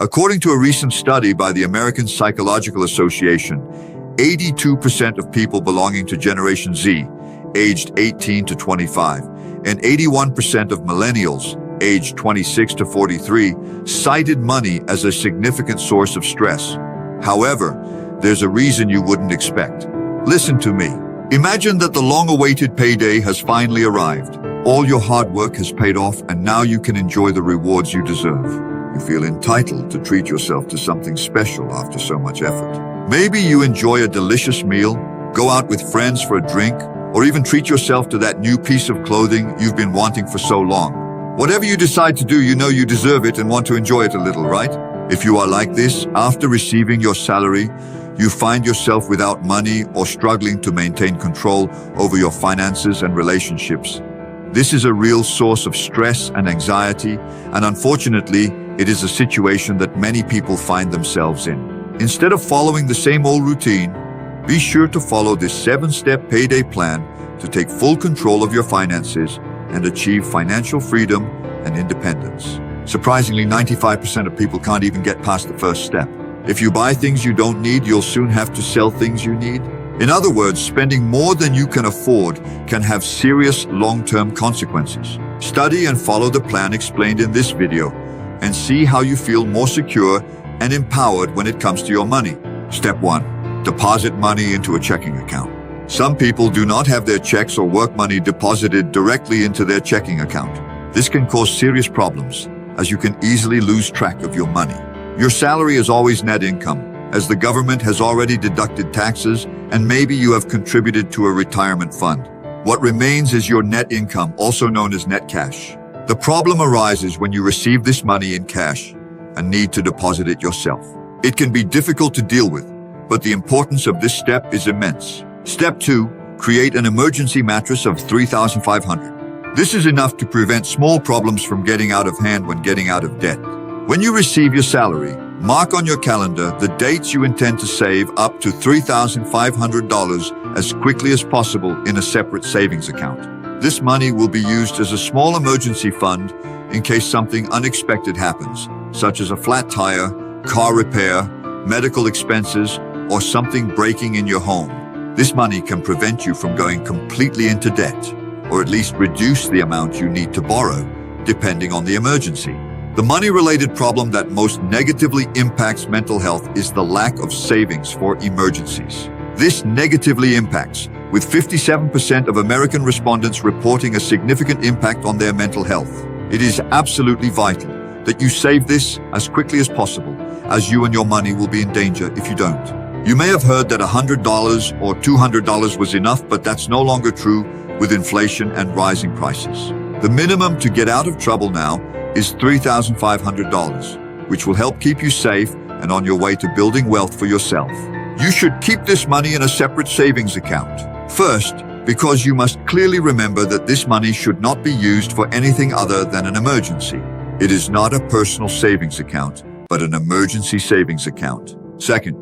According to a recent study by the American Psychological Association, 82% of people belonging to Generation Z, aged 18 to 25, and 81% of millennials, aged 26 to 43, cited money as a significant source of stress. However, there's a reason you wouldn't expect. Listen to me. Imagine that the long-awaited payday has finally arrived. All your hard work has paid off, and now you can enjoy the rewards you deserve. You feel entitled to treat yourself to something special after so much effort. Maybe you enjoy a delicious meal, go out with friends for a drink, or even treat yourself to that new piece of clothing you've been wanting for so long. Whatever you decide to do, you know you deserve it and want to enjoy it a little, right? If you are like this, after receiving your salary, you find yourself without money or struggling to maintain control over your finances and relationships. This is a real source of stress and anxiety, and unfortunately, it is a situation that many people find themselves in. Instead of following the same old routine, be sure to follow this 7-step payday plan to take full control of your finances and achieve financial freedom and independence. Surprisingly, 95% of people can't even get past the first step. If you buy things you don't need, you'll soon have to sell things you need. In other words, spending more than you can afford can have serious long-term consequences. Study and follow the plan explained in this video and see how you feel more secure and empowered when it comes to your money. Step 1. Deposit money into a checking account. Some people do not have their checks or work money deposited directly into their checking account. This can cause serious problems, as you can easily lose track of your money. Your salary is always net income, as the government has already deducted taxes, and maybe you have contributed to a retirement fund. What remains is your net income, also known as net cash. The problem arises when you receive this money in cash and need to deposit it yourself. It can be difficult to deal with, but the importance of this step is immense. Step 2. Create an emergency mattress of $3,500. This is enough to prevent small problems from getting out of hand when getting out of debt. When you receive your salary, mark on your calendar the dates you intend to save up to $3,500 as quickly as possible in a separate savings account. This money will be used as a small emergency fund in case something unexpected happens, such as a flat tire, car repair, medical expenses, or something breaking in your home. This money can prevent you from going completely into debt, or at least reduce the amount you need to borrow, depending on the emergency. The money-related problem that most negatively impacts mental health is the lack of savings for emergencies. This negatively impacts, with 57% of American respondents reporting a significant impact on their mental health. It is absolutely vital that you save this as quickly as possible, as you and your money will be in danger if you don't. You may have heard that $100 or $200 was enough, but that's no longer true with inflation and rising prices. The minimum to get out of trouble now is $3,500, which will help keep you safe and on your way to building wealth for yourself. You should keep this money in a separate savings account. First, because you must clearly remember that this money should not be used for anything other than an emergency. It is not a personal savings account, but an emergency savings account. Second,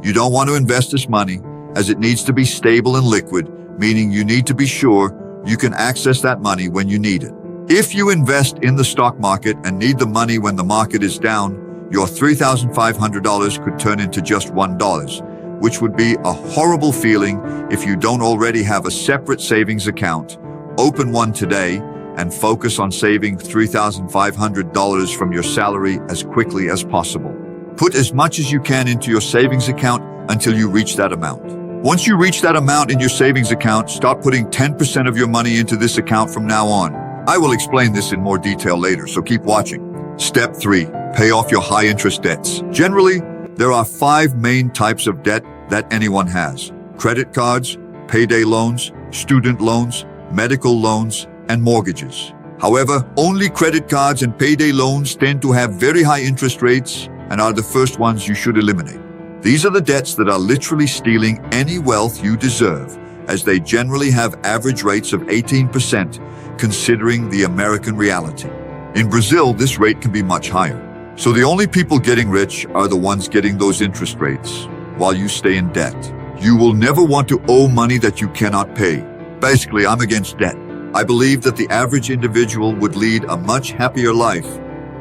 you don't want to invest this money, as it needs to be stable and liquid, meaning you need to be sure you can access that money when you need it. If you invest in the stock market and need the money when the market is down, your $3,500 could turn into just $1, which would be a horrible feeling if you don't already have a separate savings account. Open one today and focus on saving $3,500 from your salary as quickly as possible. Put as much as you can into your savings account until you reach that amount. Once you reach that amount in your savings account, start putting 10% of your money into this account from now on. I will explain this in more detail later, so keep watching. Step 3. Pay off your high-interest debts. Generally, there are 5 main types of debt that anyone has: credit cards, payday loans, student loans, medical loans, and mortgages. However, only credit cards and payday loans tend to have very high interest rates and are the first ones you should eliminate. These are the debts that are literally stealing any wealth you deserve, as they generally have average rates of 18%, considering the American reality. In Brazil, this rate can be much higher. So the only people getting rich are the ones getting those interest rates, while you stay in debt. You will never want to owe money that you cannot pay. Basically, I'm against debt. I believe that the average individual would lead a much happier life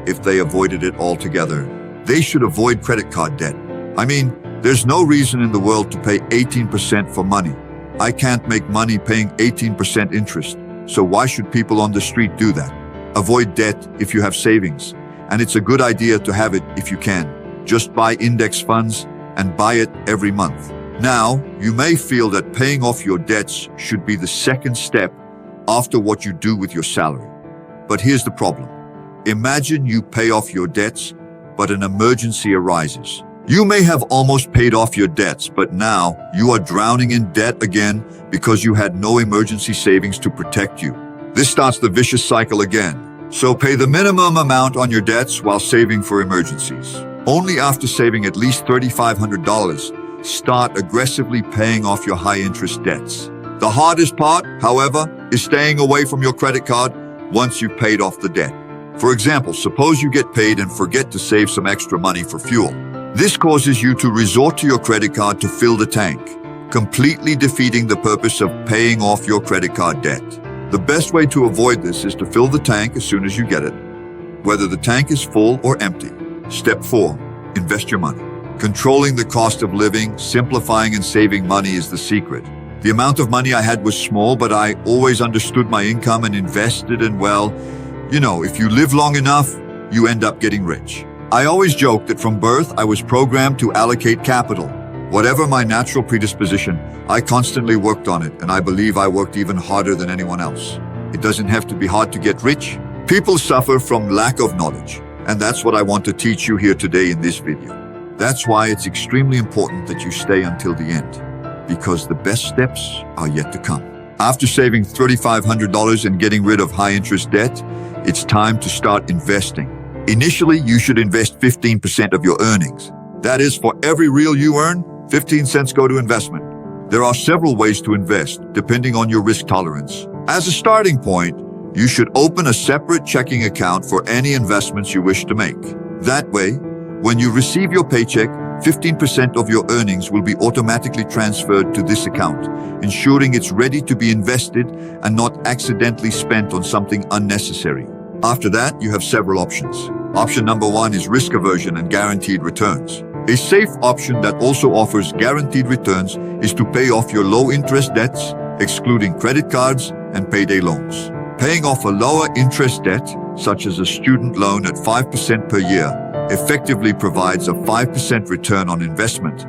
if they avoided it altogether. they should avoid credit card debt. I mean, there's no reason in the world to pay 18% for money. I can't make money paying 18% interest, so why should people on the street do that? Avoid debt if you have savings, and it's a good idea to have it if you can. Just buy index funds and buy it every month. Now, you may feel that paying off your debts should be the second step after what you do with your salary. But here's the problem. Imagine you pay off your debts, but an emergency arises. You may have almost paid off your debts, but now you are drowning in debt again because you had no emergency savings to protect you. This starts the vicious cycle again. So pay the minimum amount on your debts while saving for emergencies. Only after saving at least $3,500, start aggressively paying off your high-interest debts. The hardest part, however, is staying away from your credit card once you've paid off the debt. For example, suppose you get paid and forget to save some extra money for fuel. This causes you to resort to your credit card to fill the tank, completely defeating the purpose of paying off your credit card debt. The best way to avoid this is to fill the tank as soon as you get it, whether the tank is full or empty. Step 4. Invest your money. Controlling the cost of living, simplifying and saving money is the secret. The amount of money I had was small, but I always understood my income and invested, and well, if you live long enough, you end up getting rich. I always joke that from birth I was programmed to allocate capital. Whatever my natural predisposition, I constantly worked on it, and I believe I worked even harder than anyone else. It doesn't have to be hard to get rich. People suffer from lack of knowledge, and that's what I want to teach you here today in this video. That's why it's extremely important that you stay until the end, because the best steps are yet to come. After saving $3,500 and getting rid of high-interest debt, it's time to start investing. Initially, you should invest 15% of your earnings. That is, for every real you earn, 15 cents go to investment. There are several ways to invest, depending on your risk tolerance. As a starting point, you should open a separate checking account for any investments you wish to make. That way, when you receive your paycheck, 15% of your earnings will be automatically transferred to this account, ensuring it's ready to be invested and not accidentally spent on something unnecessary. After that, you have several options. Option number 1 is risk aversion and guaranteed returns. A safe option that also offers guaranteed returns is to pay off your low-interest debts, excluding credit cards and payday loans. Paying off a lower interest debt, such as a student loan at 5% per year, effectively provides a 5% return on investment,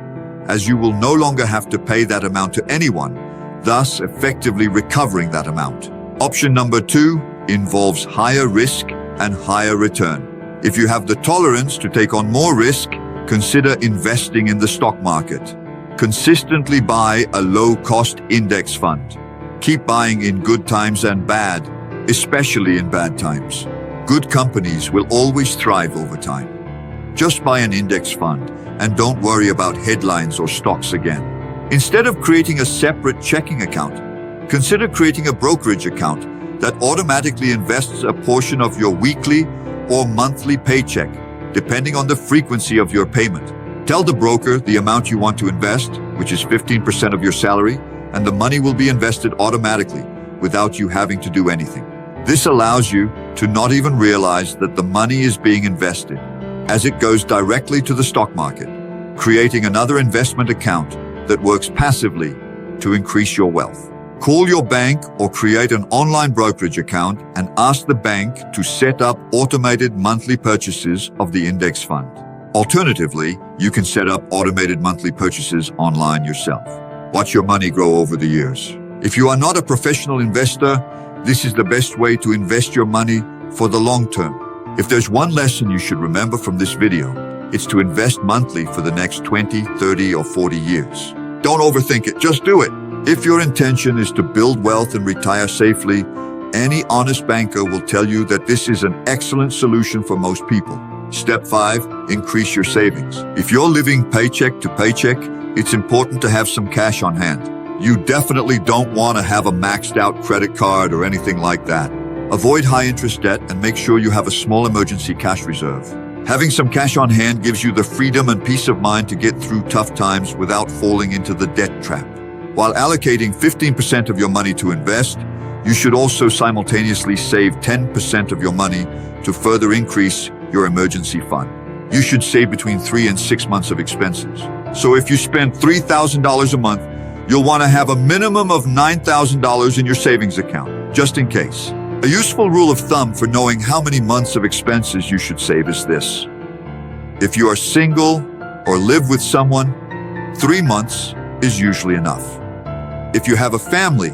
as you will no longer have to pay that amount to anyone, thus effectively recovering that amount. Option number 2 involves higher risk and higher return. If you have the tolerance to take on more risk, consider investing in the stock market. Consistently buy a low-cost index fund. Keep buying in good times and bad, especially in bad times. Good companies will always thrive over time. Just buy an index fund and don't worry about headlines or stocks again. Instead of creating a separate checking account, consider creating a brokerage account that automatically invests a portion of your weekly or monthly paycheck, depending on the frequency of your payment. Tell the broker the amount you want to invest, which is 15% of your salary, and the money will be invested automatically without you having to do anything. This allows you to not even realize that the money is being invested, as it goes directly to the stock market, creating another investment account that works passively to increase your wealth. Call your bank or create an online brokerage account and ask the bank to set up automated monthly purchases of the index fund. Alternatively, you can set up automated monthly purchases online yourself. Watch your money grow over the years. If you are not a professional investor, this is the best way to invest your money for the long term. If there's one lesson you should remember from this video, it's to invest monthly for the next 20, 30, or 40 years. Don't overthink it, just do it. If your intention is to build wealth and retire safely, any honest banker will tell you that this is an excellent solution for most people. Step 5, increase your savings. If you're living paycheck to paycheck, it's important to have some cash on hand. You definitely don't want to have a maxed out credit card or anything like that. Avoid high-interest debt and make sure you have a small emergency cash reserve. Having some cash on hand gives you the freedom and peace of mind to get through tough times without falling into the debt trap. While allocating 15% of your money to invest, you should also simultaneously save 10% of your money to further increase your emergency fund. you should save between 3 and 6 months of expenses. So if you spend $3,000 a month, you'll want to have a minimum of $9,000 in your savings account, just in case. A useful rule of thumb for knowing how many months of expenses you should save is this. If you are single or live with someone, 3 months is usually enough. If you have a family,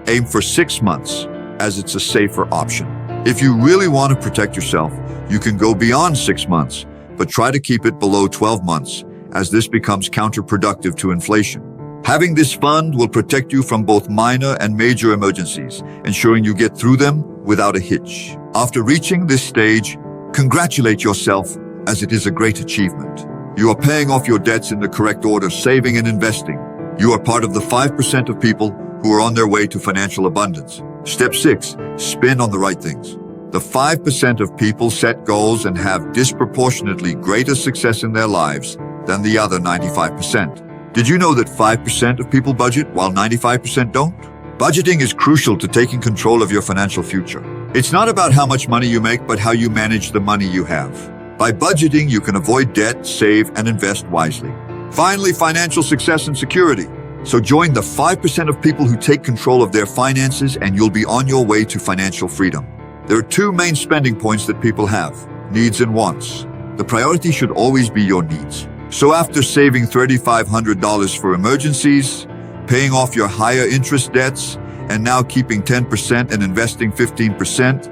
aim for 6 months, as it's a safer option. If you really want to protect yourself, you can go beyond 6 months, but try to keep it below 12 months, as this becomes counterproductive to inflation. Having this fund will protect you from both minor and major emergencies, ensuring you get through them without a hitch. After reaching this stage, congratulate yourself, as it is a great achievement. You are paying off your debts in the correct order, saving and investing. You are part of the 5% of people who are on their way to financial abundance. Step 6, spend on the right things. The 5% of people set goals and have disproportionately greater success in their lives than the other 95%. Did you know that 5% of people budget while 95% don't? Budgeting is crucial to taking control of your financial future. It's not about how much money you make, but how you manage the money you have. By budgeting, you can avoid debt, save, and invest wisely. Finally, financial success and security. So join the 5% of people who take control of their finances, and you'll be on your way to financial freedom. There are 2 main spending points that people have: needs and wants. The priority should always be your needs. So after saving $3,500 for emergencies, paying off your higher interest debts, and now keeping 10% and investing 15%,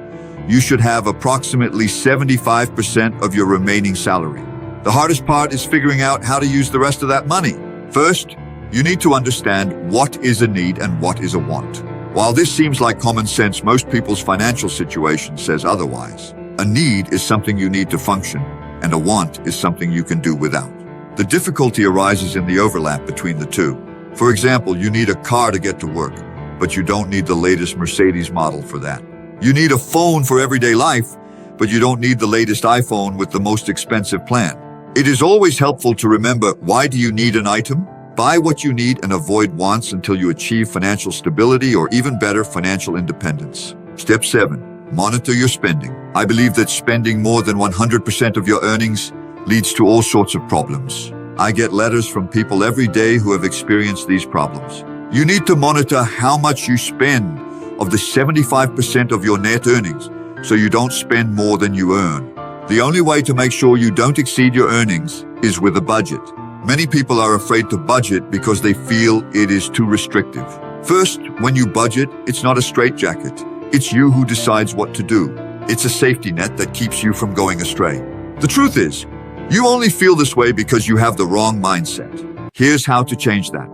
you should have approximately 75% of your remaining salary. The hardest part is figuring out how to use the rest of that money. First, you need to understand what is a need and what is a want. While this seems like common sense, most people's financial situation says otherwise. A need is something you need to function, and a want is something you can do without. The difficulty arises in the overlap between the two. For example, you need a car to get to work, but you don't need the latest Mercedes model for that. You need a phone for everyday life, but you don't need the latest iPhone with the most expensive plan. It is always helpful to remember, why do you need an item? Buy what you need and avoid wants until you achieve financial stability, or even better, financial independence. Step 7. Monitor your spending. I believe that spending more than 100% of your earnings leads to all sorts of problems. I get letters from people every day who have experienced these problems. You need to monitor how much you spend of the 75% of your net earnings, so you don't spend more than you earn. The only way to make sure you don't exceed your earnings is with a budget. Many people are afraid to budget because they feel it is too restrictive. First, when you budget, it's not a straitjacket. It's you who decides what to do. It's a safety net that keeps you from going astray. The truth is, you only feel this way because you have the wrong mindset. Here's how to change that.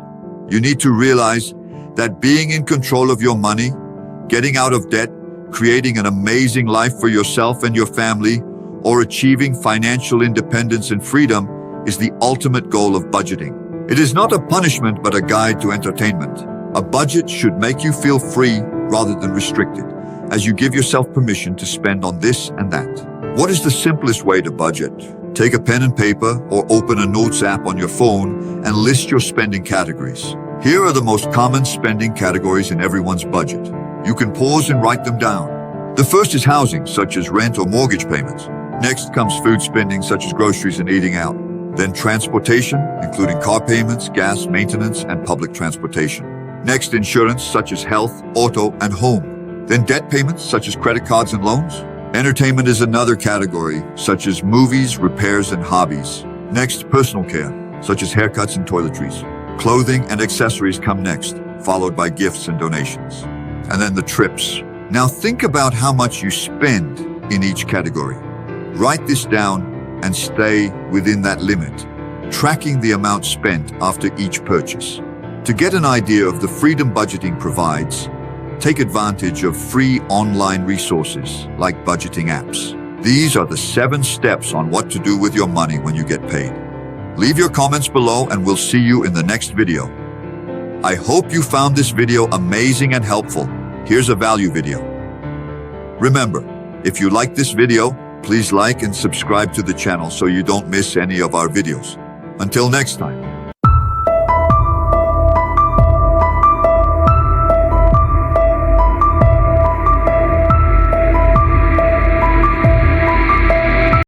You need to realize that being in control of your money, getting out of debt, creating an amazing life for yourself and your family, or achieving financial independence and freedom is the ultimate goal of budgeting. It is not a punishment, but a guide to entertainment. A budget should make you feel free rather than restricted, as you give yourself permission to spend on this and that. What is the simplest way to budget? Take a pen and paper or open a notes app on your phone and list your spending categories. Here are the most common spending categories in everyone's budget. You can pause and write them down. The first is housing, such as rent or mortgage payments. Next comes food spending, such as groceries and eating out. Then transportation, including car payments, gas, maintenance, and public transportation. Next, insurance, such as health, auto, and home. Then debt payments, such as credit cards and loans. Entertainment is another category, such as movies, repairs, and hobbies. Next, personal care, such as haircuts and toiletries. Clothing and accessories come next, followed by gifts and donations. And then the trips. Now think about how much you spend in each category. Write this down and stay within that limit, tracking the amount spent after each purchase. To get an idea of the freedom budgeting provides, take advantage of free online resources like budgeting apps. These are the 7 steps on what to do with your money when you get paid. Leave your comments below and we'll see you in the next video. I hope you found this video amazing and helpful. Here's a value video. Remember, if you like this video, please like and subscribe to the channel so you don't miss any of our videos. Until next time.